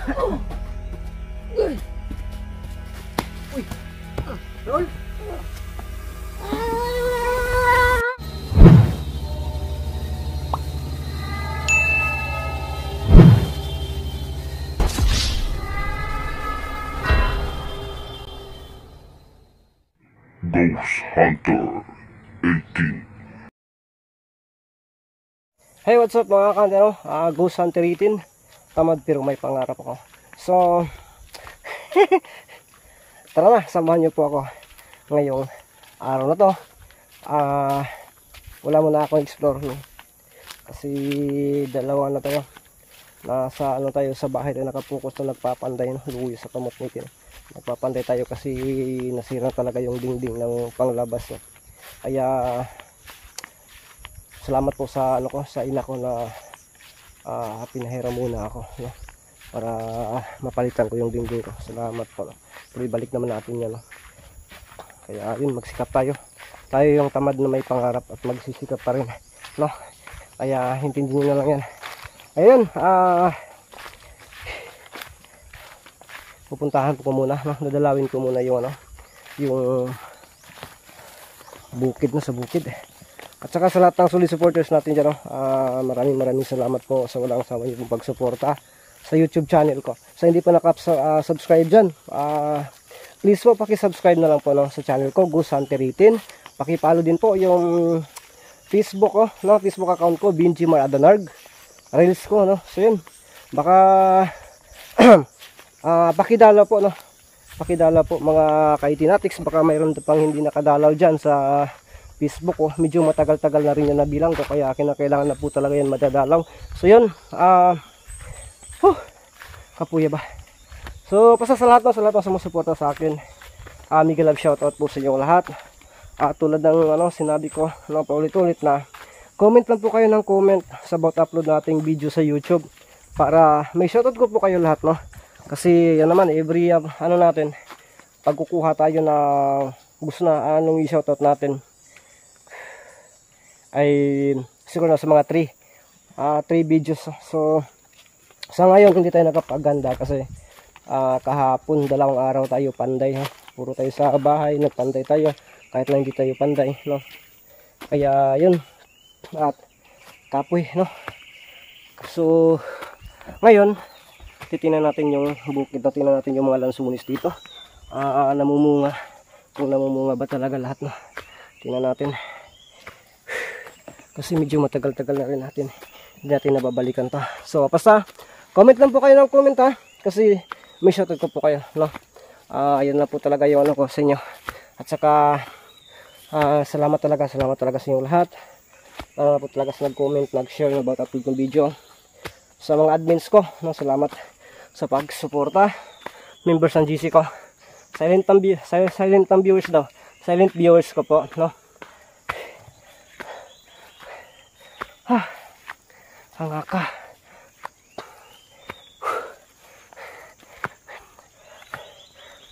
Uy! Roll! Ghost Hunter 18. Hey, what's up mga kantero? Ghost Hunter 18. Tamad pero may pangarap ako. So, tara na, samahan niyo po ako ngayong araw na to. Wala muna ako explore no? Kasi dalawa na tayo. Nasa ano tayo sa bahay tayo nakapokus na nagpapanday no? Luwi sa kamot nitin. Nagpapanday tayo kasi nasira talaga yung dingding ng panglabas no? Kaya salamat po sa ano ko, sa ina ko na pinahiram muna ako no? Para mapalitan ko yung dingding ko. Salamat po no? Pero ibalik naman natin yan no? Kaya yun, magsikap tayo. Tayo yung tamad na may pangarap at magsisikap pa rin no? Kaya hintindihin nyo na lang yan. Ayun, pupuntahan ko muna no? Dadalawin ko muna yung ano, yung bukid na sa bukid at saka sa lahat ng solid supporters natin dyan no? Maraming salamat po sa walang sawa yung pagsuporta sa YouTube channel ko. Sa hindi pa subscribe dyan, please po pakisubscribe na lang po no? Sa channel ko, Ghost Hunter 18. Pakipollow din po yung Facebook no? Facebook account ko, Benji Maradanarg, reels ko no? So yun, baka pakidala po no? Pakidala po mga ka-itinatics, baka mayroon pang hindi nakadalaw dyan sa Facebook ko. Medyo matagal-tagal na rin yan nabilang ko, kaya kinakailangan na po talaga yan madadalaw. So yun, kapuya ba? So sa lahat ng sumusuporta sa akin, mega love shoutout po sa inyo lahat. Tulad ng ano, sinabi ko no, paulit-ulit na comment lang po kayo ng comment sa about upload nating video sa YouTube para may shoutout ko po kayo lahat no. Kasi yan naman, every ano natin, pagkukuha tayo na gusto na anong i-shoutout natin ay siguro na sa mga 3 videos. So sa ngayon hindi tayo nakapaganda kasi kahapon 2 araw tayo panday ha? Puro tayo sa bahay, nagpanday tayo kahit lang hindi tayo panday no? Kaya yun, at kapoy no. So ngayon titingnan natin yung bukid, titingnan natin yung mga lansunis dito. Namumunga, kung namumunga ba talaga lahat no? Tingnan natin kasi medyo matagal-tagal na rin natin, hindi natin nababalikan ta. So basta comment lang po kayo ng comment ha, kasi may shoutout ko po kayo no? Ayun na po talaga yung ano ko sa inyo. At saka salamat talaga sa inyo lahat. Po talaga sa nag-comment, nag-share about upload ng video. Sa mga admins ko no? Salamat sa pagsuporta. Members ng GC ko, silent viewers daw, silent viewers ko po no? Hanga ka.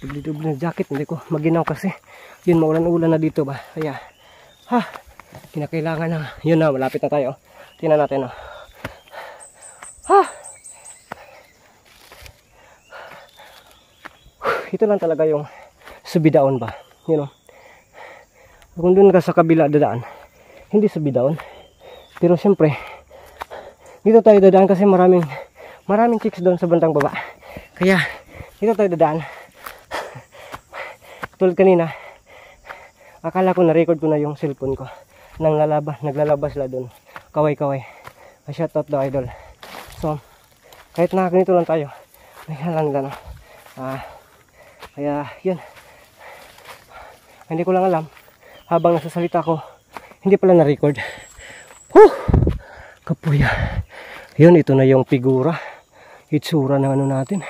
Dubli-dubli na jacket, hindi ko maginaw kasi yun, maulan-ulan na dito ba, kaya kinakailangan na, yun na, malapit na tayo. Tingnan natin no? Ito lang talaga yung subidaon ba, you know. Kung dun ka sa kabila dadaan, hindi subidaon. Pero siyempre dito tayo dadaan kasi maraming chicks doon sa bandang baba, kaya dito tayo dadaan. Tulad kanina, akala ko na-record ko na yung cellphone ko, naglalabas sila doon, kaway-kaway. Shoutout daw idol. So kahit na ganito lang tayo, may halanda no? Kaya yun, hindi ko lang alam habang nasasalita ko, hindi pala na-record. Kapuya. Yun, ito na yung figura, itsura ng ano natin.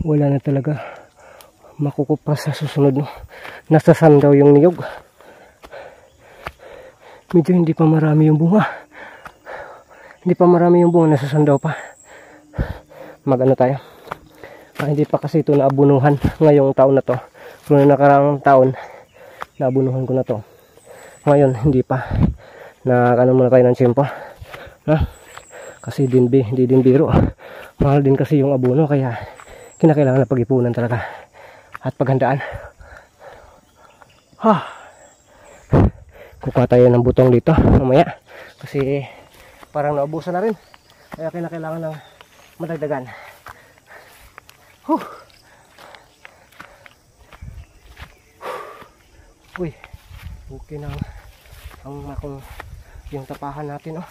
Wala na talaga makukupras sa susunod no? Nasasan daw yung niyog. Medyo hindi pa marami yung bunga. Nasasan daw pa. Magano tayo, hindi pa kasi ito naabunuhan ngayong taon na to. Pero noong nakaraang taon, nabunuhan ko na to. Ngayon, hindi pa. Ano muna tayo ng tiyempo. Kasi hindi din biro. Mahal din kasi yung abono, kaya kinakailangan na pag-ipunan talaga at paghandaan. Kukuha tayo ng butong dito mamaya kasi parang naubusan na rin, kaya kinakailangan na madagdagan. Uy, okay na yung tapahan natin.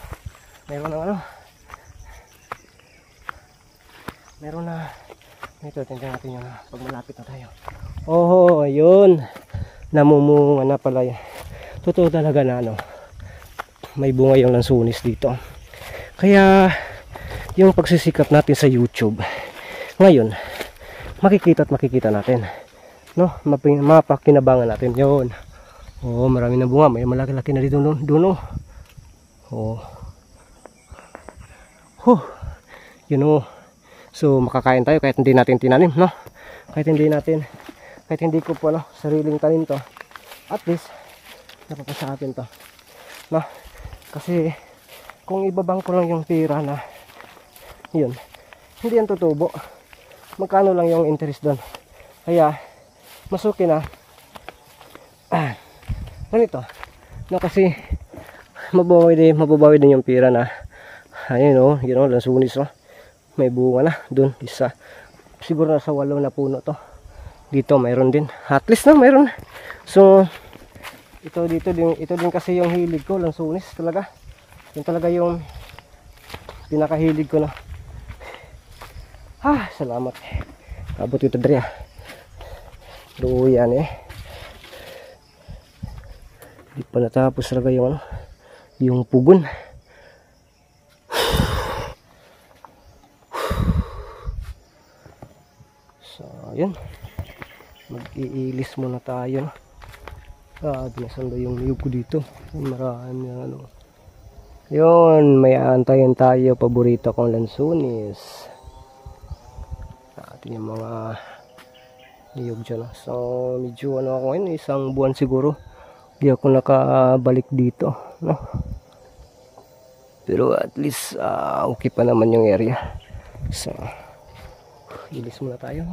Meron na ito, tingnan natin yun pag malapit na tayo. Ayun, namumunga na pala yan. Totoo talaga na may bunga yung lansunis dito. Kaya yung pagsisikap natin sa YouTube ngayon, makikita natin, mapakinabangan natin yun. Marami na bunga, may malaki-laki na dito doon. So makakain tayo kahit hindi natin tinanim, kahit hindi ko po sariling tanim to, at least napapasa atin to, kasi kung ibabang ko lang yung pera na yun, hindi yan tutubo. Magkano lang yung interest doon, kaya masuki na ganito, kasi mababawi din yung pera na ayun, lansunis, may bunga na doon, isa siguro nasa 8 na puno to. Dito mayroon din, at least mayroon. So ito din kasi yung hilig ko, lansunis talaga. Yun talaga yung pinakahilig ko salamat. Abot ito dre. Yan di pa natapos talaga yung pugon. So yun, mag-iilis muna tayo. Binasando yung niyog ko dito. Marami yun, may aantayin tayo. Paborito kong lansunis. Atin yung mga niyog dyan. So medyo ako ngayon, 1 buwan siguro di ako nakabalik dito, pero at least okay pa naman yung area. So ilis muna tayo.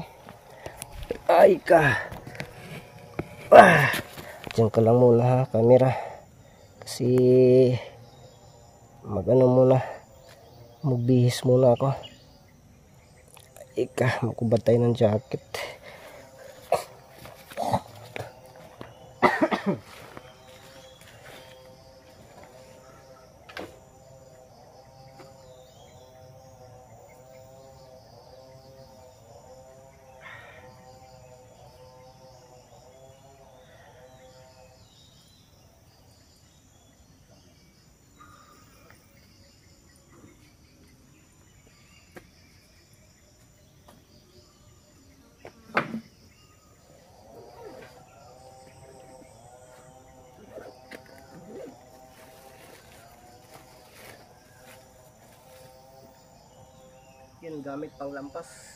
Diyan ka lang muna camera, kasi magbihis muna ako. Magkubad tayo ng jacket. Yun, gamit pang lampas.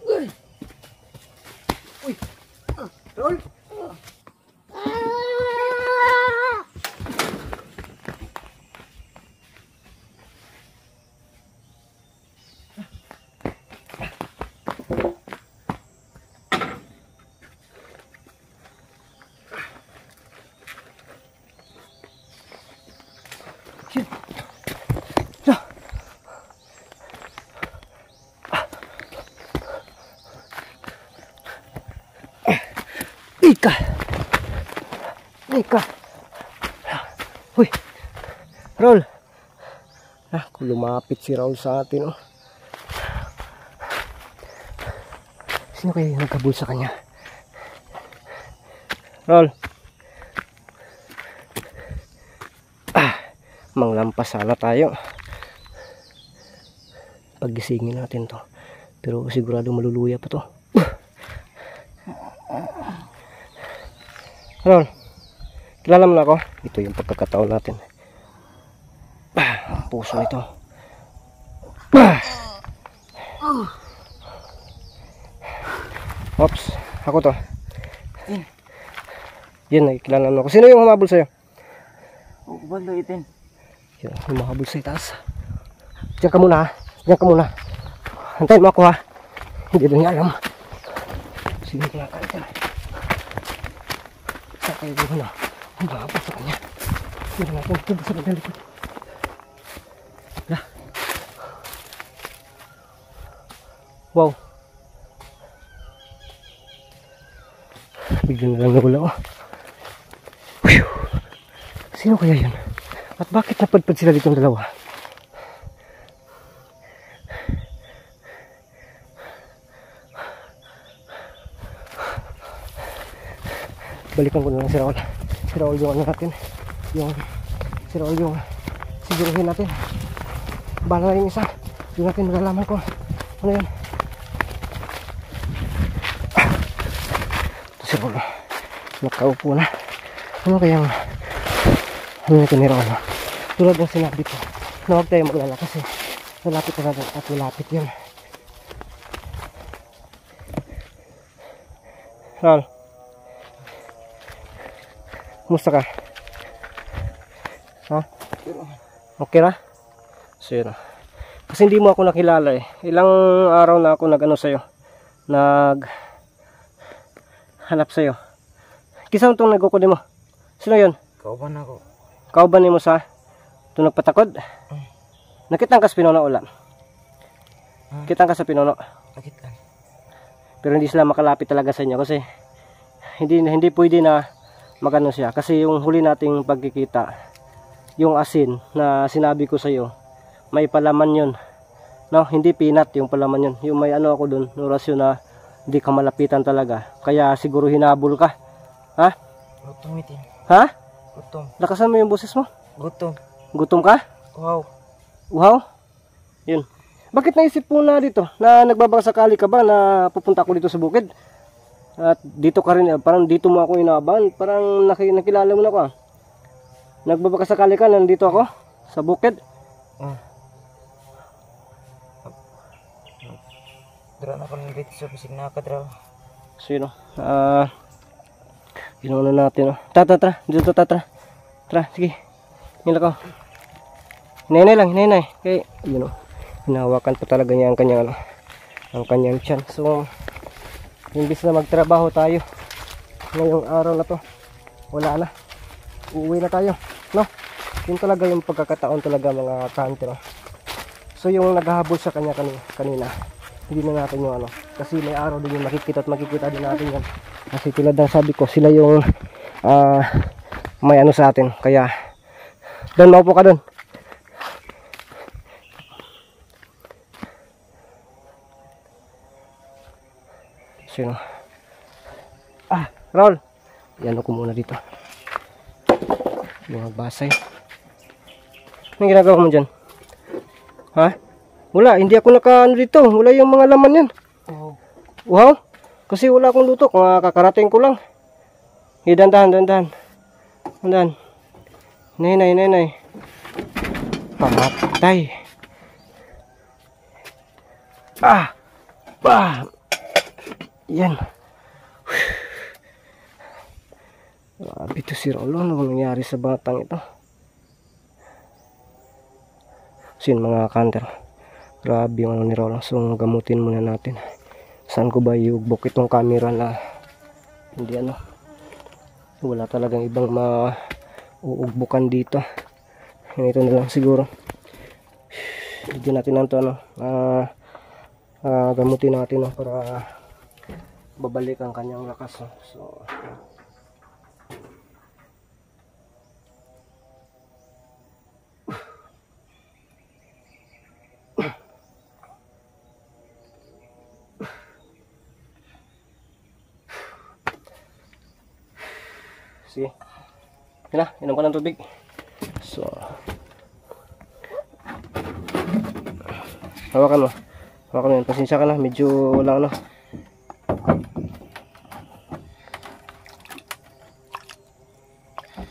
Uy! Tol! Ika. Ika. Uy. Raul. Kung lumapit si Raul sa atin, oh. Sino kaya yung nagkabul sa kanya? Raul. Manglampas sana tayo. Paggisingin natin to. Pero sigurado maluluya pa to. Raul. Kilala mo na ako? Ito yung pagkakataon natin. Ang puso nito. Oops, ako to. Yan, nakikilala mo ako. Sino yung humabol sa'yo? Balo itin. Yan, humahabol sa'yo taas. Diyan ka muna ha. Diyan ka muna. Antayin mo ako ha. Hindi na niya alam. Sige ko na kalit yan. Sakay ko na. Humahabol sa kanya. Hindi natin ito sa pagdalikod. Lah. Wow. Bigla na lang nawala ko. Whew. Sino kaya yun? At bakit napadpad sila ditong dalawa? Balikan ko na lang si Raul. Si Raul yung ano natin. Si Raul yung siguruhin natin. Bala na yung isa. Yung natin malalaman ko. Ano yan? Ito si Raul. Nakaupo na. Ano kayang ano nito ni Raul? Tulad ng sinabi ko na huwag tayo maglala kasi malapit na natin at malapit yun. Raul, kumusta ka? Ha? Okay na? So yun. Kasi hindi mo ako nakilala eh. Ilang araw na ako nag-ano sa'yo. Hanap sa'yo. Kisang itong nagkukuli mo? Sino yun? Kauban ako. Kauban mo sa itong nagpatakod? Nakitang ka sa pinuno ulam? Kitang ka sa pinuno? Bakit lang? Pero hindi sila makalapit talaga sa inyo kasi hindi pwede na magano siya. Kasi yung huli nating pagkikita, yung asin na sinabi ko sa iyo, may palaman yun. No, hindi peanut yung palaman yun. Yung may ano ako dun, orasyon na hindi ka malapitan talaga. Kaya siguro hinabol ka. Ha? Gutom itin. Ha? Gutom. Lakasan mo yung boses mo. Gutom. Gutom ka? Wow. Uhaw? Yun. Bakit naisip mo na dito? Na nagbabakasakali ka ba na pupunta ako dito sa bukid? At dito ka rin, parang dito mo ako inaban. Parang nakilala mo na ako. Nagbabakasakali ka, nandito ako sa bukid. Dra na ko ng dito sa bisig na kadraw. So yun o. Ginawa na natin o. Tara. Dito tara. Tara, sige. Nila ko. Hinay lang. Kaya, yun o. Hinahawakan pa talaga niya ang kanyang, ang kanyang tiyan. So, imbis na magtrabaho tayo ngayong araw na to, wala na. Uuwi na tayo. No? Yun talaga yung pagkakataon talaga mga ka-hunter. So, yung naghahabol sa kanya kanina, hindi na natin yung ano. Kasi may araw din yung makikita at makikita din natin yan. Kasi tulad ng sabi ko, sila yung may ano sa atin. Kaya, doon, maupo ka doon. Sino? Raul. Yan ako muna dito. Mga basay. Anong ginagawa mo dyan? Ha? Wala, hindi ako naka-ano dito. Wala yung mga laman yan. Wow. Kasi wala akong luto. Kakarating ko lang. Dandahan. Nay. Pamatay. Yan. Grabe ito si Rolo. Ano nangyari sa batang ito? Sin mga kanter. Grabe yung ano ni Rolo. So gamutin muna natin. Saan ko ba iugbok itong camera na hindi ano. Wala talagang ibang mauugbukan dito. Ito na lang siguro. Hindi natin ito ano. Gamutin natin para babalik ang kanyang lakas. So sige, yun na, inom ko ng tubig. So hawakan mo yan, pasensya ka na, medyo wala ano.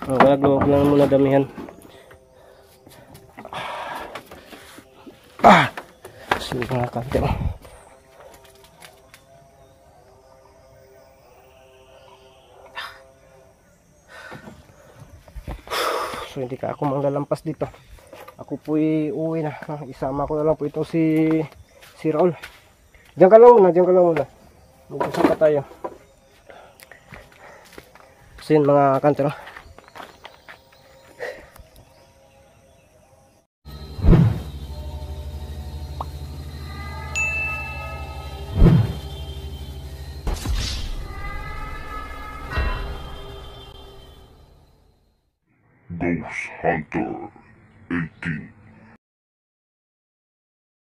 Kaya huwag lang muna damihan. So mga kante, so hindi ka ako manglalampas dito. Ako po'y uwi na. Isama ko na lang po itong si Raul. Diyan ka lang muna. Mag-usap pa tayo. So yun mga kantero. Ghost Hunter 18.